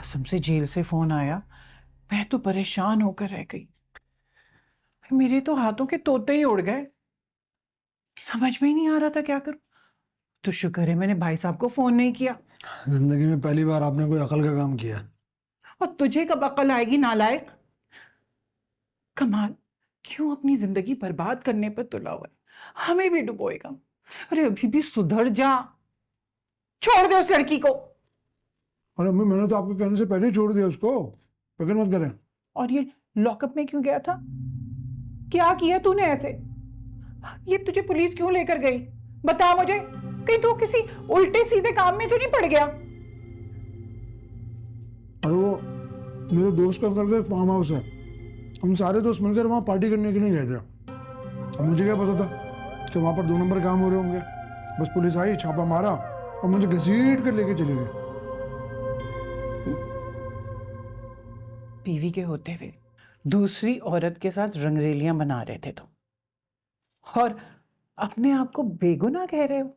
कसम से जेल से फोन आया, मैं तो परेशान होकर रह गई। मेरे तो हाथों के तोते ही उड़ गए, समझ में ही नहीं आ रहा था क्या करूं। तो शुक्र है मैंने भाई साहब को फोन नहीं किया। जिंदगी में पहली बार आपने कोई अकल का काम किया। और तुझे कब अकल आएगी नालायक? कमाल, क्यों अपनी जिंदगी बर्बाद करने पर तुला हुआ है, हमें भी डुबोएगा। अरे अभी भी सुधर जा, छोड़ दे उस लड़की को। और अम्मी मैंने तो आपके कहने से पहले ही छोड़ दिया उसको, फिक्र मत करें। और ये लॉकअप में क्यों गया था? क्या किया तूने ऐसे? ये तुझे पुलिस क्यों लेकर गई? बता मुझे, कहीं तू किसी उल्टे सीधे काम में तो नहीं पड़ गया? और वो मेरे दोस्त का अंकल का फार्म हाउस है, हम सारे दोस्त मिलकर वहाँ पार्टी करने के लिए गए थे। अब मुझे क्या पता था कि वहाँ पर 2 नंबर काम हो रहे होंगे। बस पुलिस आई, छापा मारा और मुझे घसीट कर लेके चले गए। बीवी के होते हुए दूसरी औरत के साथ रंगरेलियां बना रहे थे तुम, और अपने आप को बेगुनाह कह रहे हो।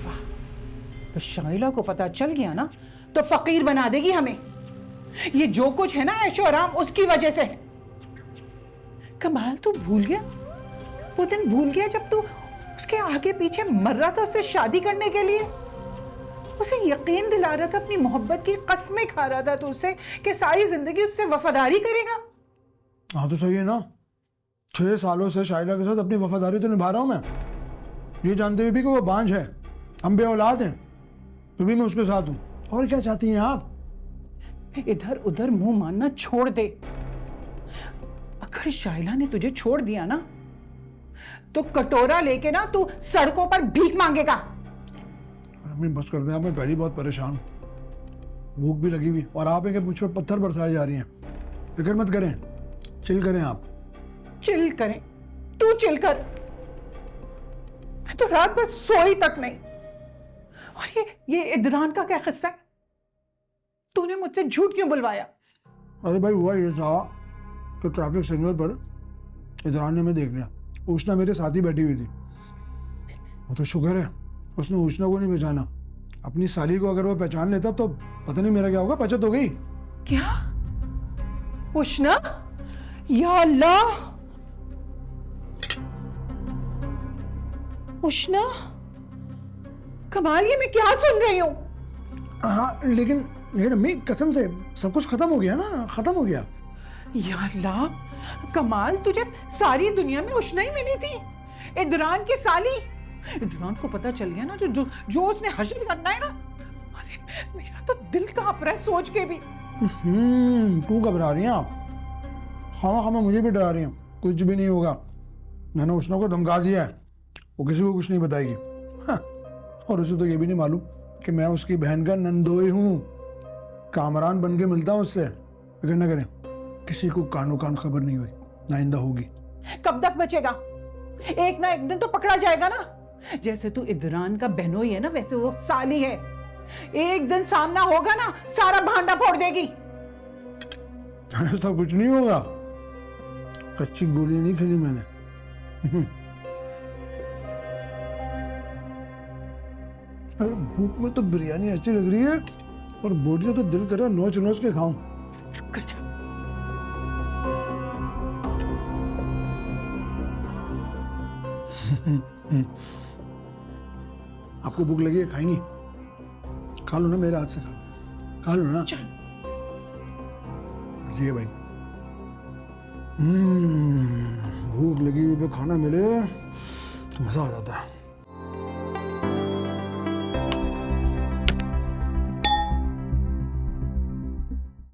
वाह, तो शाइला को पता चल गया ना तो फकीर बना देगी हमें। ये जो कुछ है ना ऐशो आराम उसकी वजह से है। कमाल, तू भूल गया? वो दिन भूल गया जब तू उसके आगे पीछे मर रहा था उससे शादी करने के लिए? उसे यकीन दिला रहा था, अपनी मोहब्बत की कस्में खा रहा था तो उससे कि सारी जिंदगी उससे वफादारी करेगा। हाँ तो सही है ना, 6 सालों से शाइला के साथ अपनी वफादारी तो निभा रहा हूँ मैं, ये जानते हुए भी कि वो बांझ है, हम बे औलाद हैं, तो भी मैं उसके साथ हूँ। और क्या चाहती हैं आप? इधर उधर मुंह मारना छोड़ दे। अगर शाइला ने तुझे छोड़ दिया ना तो कटोरा लेके ना तू सड़कों पर भीख मांगेगा। अम्मी बस कर दें, आप, मैं पहले ही बहुत परेशान, भूख भी लगी हुई और आप हैं कि मुझ पर पत्थर बरसाए जा रही हैं। फिक्र मत करें, चिल करें आप। चिल करें? तू चिल कर, मैं तो रात भर सोई तक नहीं। और ये इदरान का क्या किस्सा है? तूने मुझसे झूठ क्यों बुलवाया? अरे भाई हुआ ये था कि ट्रैफिक सिग्नल पर इधरान ने मैं देख लिया, उष्णा मेरे साथ ही बैठी हुई थी। वो तो शुक्र है उसने उष्णा को नहीं पहचाना, अपनी साली को अगर वो पहचान लेता तो पता नहीं मेरा क्या होगा, बचत हो गई। क्या? उष्णा? या अल्लाह, उष्णा? कमाल, ये मैं क्या सुन रही हूं? हाँ लेकिन अम्मी कसम से सब कुछ खत्म हो गया ना, खत्म हो गया। या अल्लाह, कमाल, तुझे सारी दुनिया में उष्णा ही मिली थी, इदरान की साली। इदरान को पता चल गया ना जो उसने हशर करना है ना। अरे मेरा तो दिल कांप रहा है सोच के भी। क्यों घबरा रही हैं आप? खामा खामा मुझे भी डरा रही हैं, कुछ भी नहीं होगा। मैंने उष्णा को धमका दिया है, वो किसी को कुछ नहीं बताएगी। हाँ, और उसे तो ये भी नहीं मालूम कि मैं उसकी बहन का नंदोई हूँ, कामरान बन के मिलता हूँ उससे। फिक्र न करें, किसी को कानो कान खबर नहीं हुई, ना आइंदा होगी। कब तक बचेगा? एक ना एक दिन तो पकड़ा जाएगा ना। जैसे तू इदरान का बहनोई है ना, वैसे वो साली है। एक दिन सामना होगा ना, सारा भांडा फोड़ देगी। ऐसा कुछ नहीं होगा, कच्ची गोली नहीं खेली मैंने। अरे भूख में तो बिरयानी ऐसी लग रही है और बोटियां तो दिल कर रहा है नोच नोच के खाऊं। चुप कर जा। आपको भूख लगी है, खाई नहीं? खा लो ना, मेरे हाथ से खा लो ना। चल। जी भाई, भूख लगी हुई पे खाना मिले तो मजा आ जाता है।